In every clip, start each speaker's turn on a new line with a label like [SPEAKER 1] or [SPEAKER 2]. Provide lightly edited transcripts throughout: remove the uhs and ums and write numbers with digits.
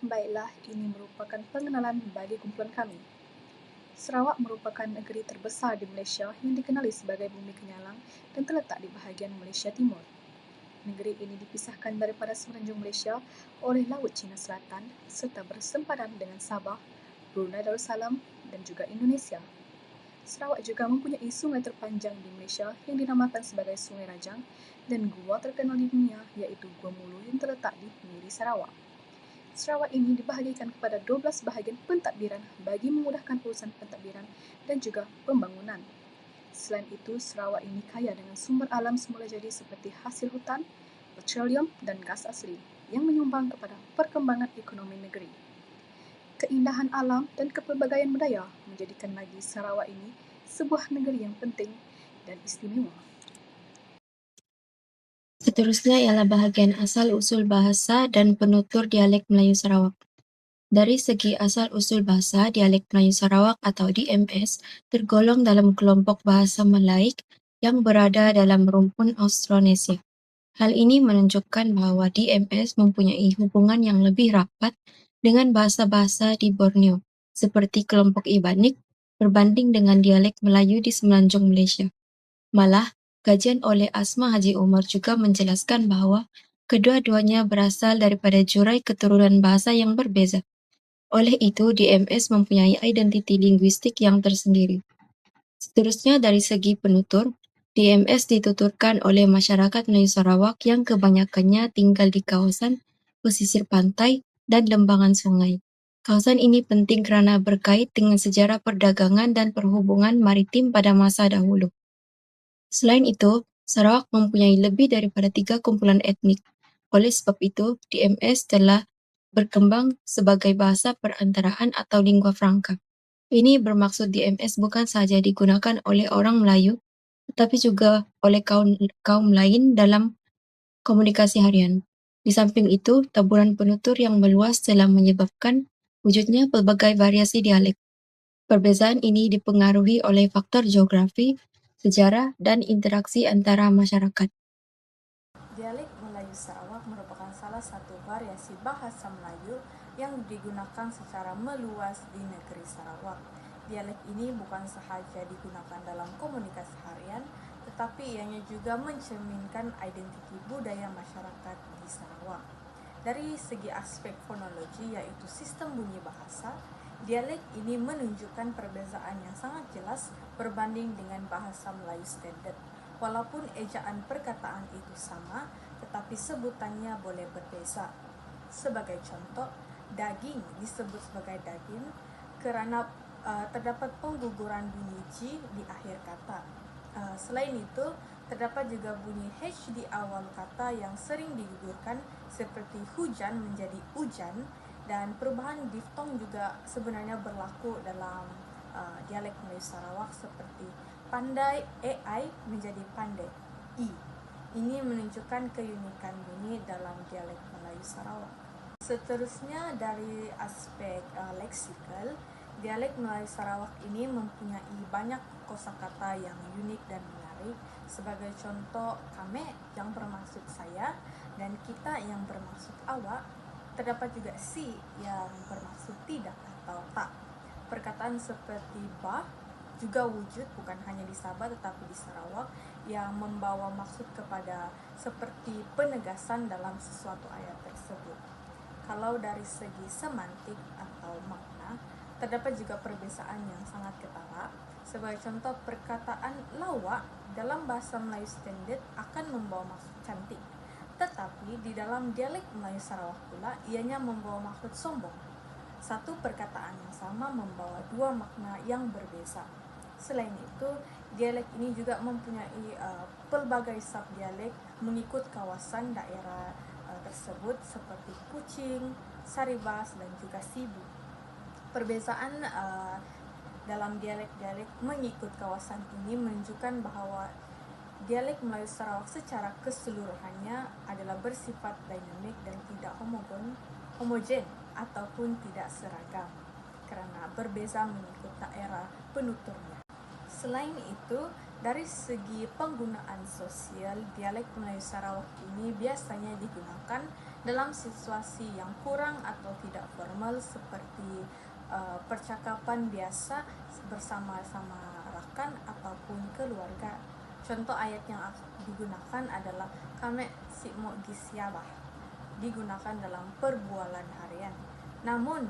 [SPEAKER 1] Baiklah, ini merupakan pengenalan bagi kumpulan kami. Sarawak merupakan negeri terbesar di Malaysia yang dikenali sebagai Bumi Kenyalang dan terletak di bahagian Malaysia Timur. Negeri ini dipisahkan daripada semenanjung Malaysia oleh Laut Cina Selatan serta bersempadan dengan Sabah, Brunei Darussalam dan juga Indonesia. Sarawak juga mempunyai sungai terpanjang di Malaysia yang dinamakan sebagai Sungai Rajang dan gua terkenal di dunia iaitu Gua Mulu yang terletak di Miri Sarawak. Sarawak ini dibahagikan kepada 12 bahagian pentadbiran bagi memudahkan urusan pentadbiran dan juga pembangunan. Selain itu, Sarawak ini kaya dengan sumber alam semula jadi seperti hasil hutan, petroleum dan gas asli yang menyumbang kepada perkembangan ekonomi negeri. Keindahan alam dan kepelbagaian budaya menjadikan lagi Sarawak ini sebuah negeri yang penting dan istimewa.
[SPEAKER 2] Seterusnya ialah bahagian asal-usul bahasa dan penutur dialek Melayu Sarawak. Dari segi asal-usul bahasa, dialek Melayu Sarawak atau DMS tergolong dalam kelompok bahasa Melaik yang berada dalam rumpun Austronesia. Hal ini menunjukkan bahawa DMS mempunyai hubungan yang lebih rapat dengan bahasa-bahasa di Borneo, seperti kelompok Ibanik, berbanding dengan dialek Melayu di semenanjung Malaysia. Malah, kajian oleh Asma Haji Umar juga menjelaskan bahawa kedua-duanya berasal daripada jurai keturunan bahasa yang berbeza. Oleh itu, DMS mempunyai identiti linguistik yang tersendiri. Seterusnya, dari segi penutur, DMS dituturkan oleh masyarakat Melayu Sarawak yang kebanyakannya tinggal di kawasan pesisir pantai dan lembangan sungai. Kawasan ini penting kerana berkait dengan sejarah perdagangan dan perhubungan maritim pada masa dahulu. Selain itu, Sarawak mempunyai lebih daripada 3 kumpulan etnik. Oleh sebab itu, DMS telah berkembang sebagai bahasa perantaraan atau lingua franca. Ini bermaksud DMS bukan sahaja digunakan oleh orang Melayu, tetapi juga oleh kaum lain dalam komunikasi harian. Di samping itu, taburan penutur yang meluas telah menyebabkan wujudnya pelbagai variasi dialek. Perbezaan ini dipengaruhi oleh faktor geografi, sejarah, dan interaksi antara masyarakat.
[SPEAKER 3] Dialek Melayu Sarawak merupakan salah satu variasi bahasa Melayu yang digunakan secara meluas di negeri Sarawak. Dialek ini bukan sahaja digunakan dalam komunikasi harian, tetapi ianya juga mencerminkan identiti budaya masyarakat di Sarawak. Dari segi aspek fonologi, yaitu sistem bunyi bahasa, dialek ini menunjukkan perbezaan yang sangat jelas berbanding dengan bahasa Melayu standard. Walaupun ejaan perkataan itu sama, tetapi sebutannya boleh berbeza. Sebagai contoh, daging disebut sebagai daging kerana terdapat pengguguran bunyi G di akhir kata. Selain itu, terdapat juga bunyi H di awal kata yang sering digugurkan seperti hujan menjadi ujan, dan perubahan diftong juga sebenarnya berlaku dalam dialek Melayu Sarawak seperti pandai AI menjadi pandai I. Ini menunjukkan keunikan bunyi dalam dialek Melayu Sarawak. Seterusnya, dari aspek leksikal, dialek Melayu Sarawak ini mempunyai banyak kosakata yang unik dan menarik. Sebagai contoh, kami yang bermaksud saya dan kita yang bermaksud awak. Terdapat juga si yang bermaksud tidak atau tak. Perkataan seperti bah juga wujud bukan hanya di Sabah tetapi di Sarawak, yang membawa maksud kepada seperti penegasan dalam sesuatu ayat tersebut. Kalau dari segi semantik atau makna, terdapat juga perbezaan yang sangat ketara. Sebagai contoh, perkataan lawak dalam bahasa Melayu standard akan membawa maksud cantik, tetapi di dalam dialek Melayu Sarawak pula ianya membawa maksud sombong. Satu perkataan yang sama membawa dua makna yang berbeza. Selain itu, dialek ini juga mempunyai pelbagai subdialek mengikut kawasan daerah tersebut seperti Kuching, Saribas dan juga Sibu. Perbezaan dalam dialek-dialek mengikut kawasan ini menunjukkan bahawa dialek Melayu Sarawak secara keseluruhannya adalah bersifat dinamik dan tidak homogen ataupun tidak seragam kerana berbeza mengikut daerah penuturnya. Selain itu, dari segi penggunaan sosial, dialek Melayu Sarawak ini biasanya digunakan dalam situasi yang kurang atau tidak formal seperti percakapan biasa bersama-sama rakan ataupun keluarga. Contoh ayat yang digunakan adalah kame si mo gisiabah, digunakan dalam perbualan harian. Namun,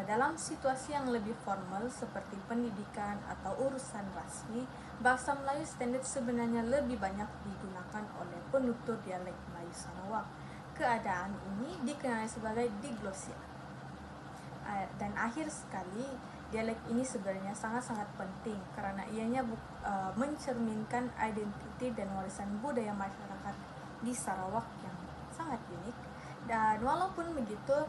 [SPEAKER 3] dalam situasi yang lebih formal seperti pendidikan atau urusan rasmi, bahasa Melayu standard sebenarnya lebih banyak digunakan oleh penutur dialek Melayu Sarawak. Keadaan ini dikenal sebagai diglosia. Dan akhir sekali, dialek ini sebenarnya sangat-sangat penting karena ianya mencerminkan identiti dan warisan budaya masyarakat di Sarawak yang sangat unik. Dan walaupun begitu,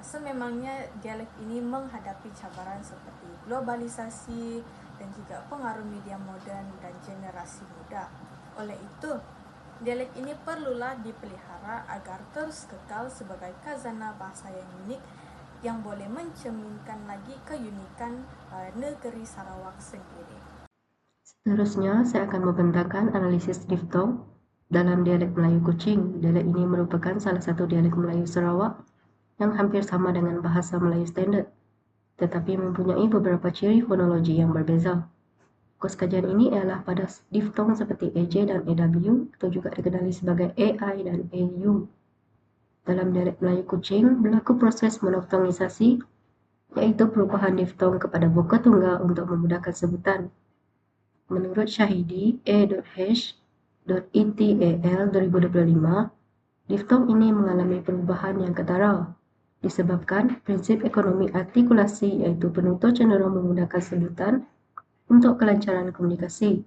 [SPEAKER 3] sememangnya dialek ini menghadapi cabaran seperti globalisasi dan juga pengaruh media modern dan generasi muda. Oleh itu, dialek ini perlulah dipelihara agar terus kekal sebagai khazanah bahasa yang unik yang boleh mencerminkan lagi keunikan negeri Sarawak sendiri.
[SPEAKER 4] Seterusnya, saya akan membentangkan analisis diftong dalam dialek Melayu Kuching. Dialek ini merupakan salah satu dialek Melayu Sarawak yang hampir sama dengan bahasa Melayu standard, tetapi mempunyai beberapa ciri fonologi yang berbeza. Fokus kajian ini ialah pada diftong seperti AJ dan AW, atau juga dikenali sebagai AI dan AU. Dalam dialek Melayu Kuching, berlaku proses monoftongisasi, yaitu perubahan diftong kepada voka tunggal untuk memudahkan sebutan. Menurut Syahidi A.H.ETAL 2025, diftong ini mengalami perubahan yang ketara disebabkan prinsip ekonomi artikulasi, yaitu penutur cenderung menggunakan sebutan untuk kelancaran komunikasi.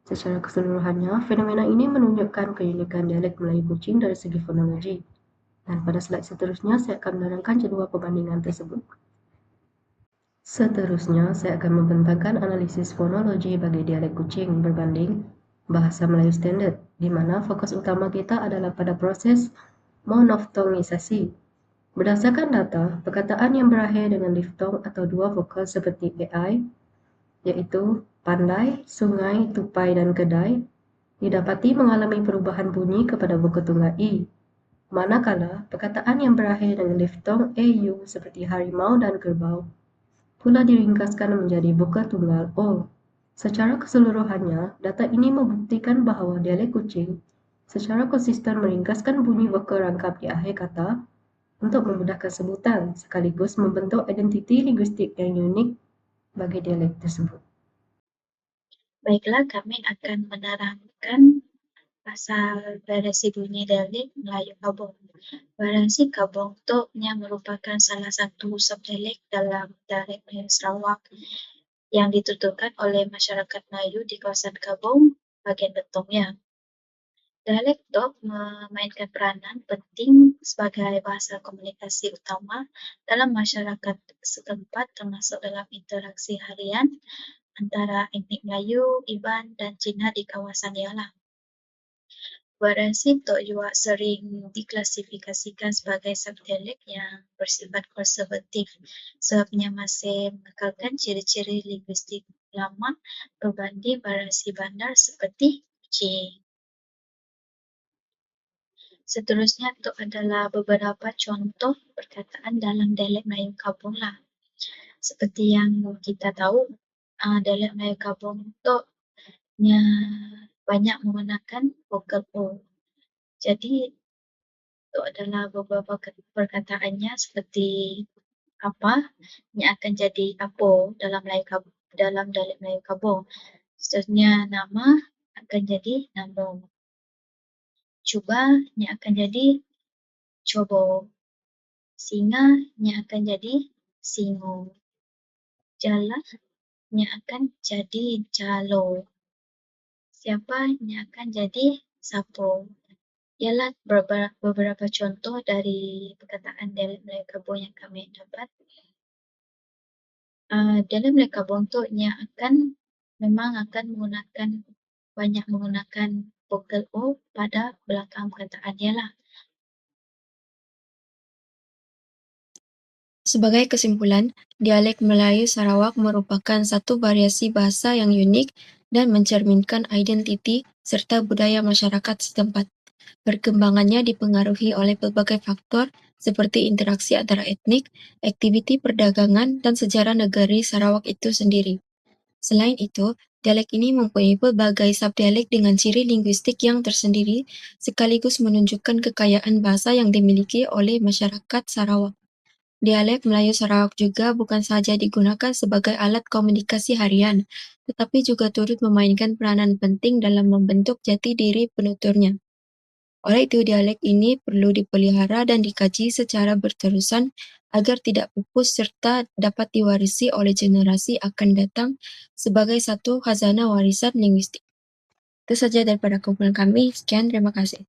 [SPEAKER 4] Secara keseluruhannya, fenomena ini menunjukkan keunikan dialek Melayu Kuching dari segi fonologi. Dan pada slide seterusnya, saya akan menerangkan jadual perbandingan tersebut. Seterusnya, saya akan membentangkan analisis fonologi bagi dialek Kuching berbanding bahasa Melayu standard, di mana fokus utama kita adalah pada proses monoftongisasi. Berdasarkan data, perkataan yang berakhir dengan diftong atau dua vokal seperti AI, yaitu pandai, sungai, tupai, dan kedai, didapati mengalami perubahan bunyi kepada vokal tunggal I. Manakala, perkataan yang berakhir dengan diftong AU seperti harimau dan kerbau pula diringkaskan menjadi vokal tunggal O. Secara keseluruhannya, data ini membuktikan bahawa dialek Kuching secara konsisten meringkaskan bunyi vokal rangkap di akhir kata untuk memudahkan sebutan, sekaligus membentuk identiti linguistik yang unik bagi dialek tersebut.
[SPEAKER 2] Baiklah, kami akan menerangkan pasal variasi bunyi dialek Melayu Kabong. Variasi Kabong tu merupakan salah satu subdialek dalam dialek Melayu Sarawak yang dituturkan oleh masyarakat Melayu di kawasan Kabong bagian Betongnya. Dialek tu memainkan peranan penting sebagai bahasa komunikasi utama dalam masyarakat setempat, termasuk dalam interaksi harian antara etnik Melayu, Iban dan Cina di kawasan ialah. Variasi tu juga sering diklasifikasikan sebagai subdialek yang bersifat konservatif sebabnya masih mengekalkan ciri-ciri linguistik lama berbanding variasi bandar seperti Kuching. Seterusnya itu adalah beberapa contoh perkataan dalam dialek Melayu Kabong lah. Seperti yang kita tahu, dialek Melayu Kabong itu banyak menggunakan vokal O. Jadi itu adalah beberapa perkataannya seperti apa yang akan jadi apa dalam dialek Melayu Kabong. Seterusnya nama akan jadi nama. Cuba yang akan jadi coba. Singa yang akan jadi singo. Jalan yang akan jadi jalo. Siapa yang akan jadi sapo. Ialah beberapa contoh dari perkataan dialek Melayu Kabong yang kami dapat. Dialek Melayu Kabong tu memang akan banyak menggunakan vokal O pada belakang perkataan ialah. Sebagai kesimpulan, dialek Melayu Sarawak merupakan satu variasi bahasa yang unik dan mencerminkan identiti serta budaya masyarakat setempat. Perkembangannya dipengaruhi oleh berbagai faktor seperti interaksi antara etnik, aktiviti perdagangan, dan sejarah negari Sarawak itu sendiri. Selain itu, dialek ini mempunyai pelbagai subdialek dengan ciri linguistik yang tersendiri, sekaligus menunjukkan kekayaan bahasa yang dimiliki oleh masyarakat Sarawak. Dialek Melayu Sarawak juga bukan saja digunakan sebagai alat komunikasi harian, tetapi juga turut memainkan peranan penting dalam membentuk jati diri penuturnya. Oleh itu, dialek ini perlu dipelihara dan dikaji secara berterusan agar tidak pupus serta dapat diwarisi oleh generasi akan datang sebagai satu khazanah warisan linguistik. Itu saja daripada kumpulan kami. Sekian, terima kasih.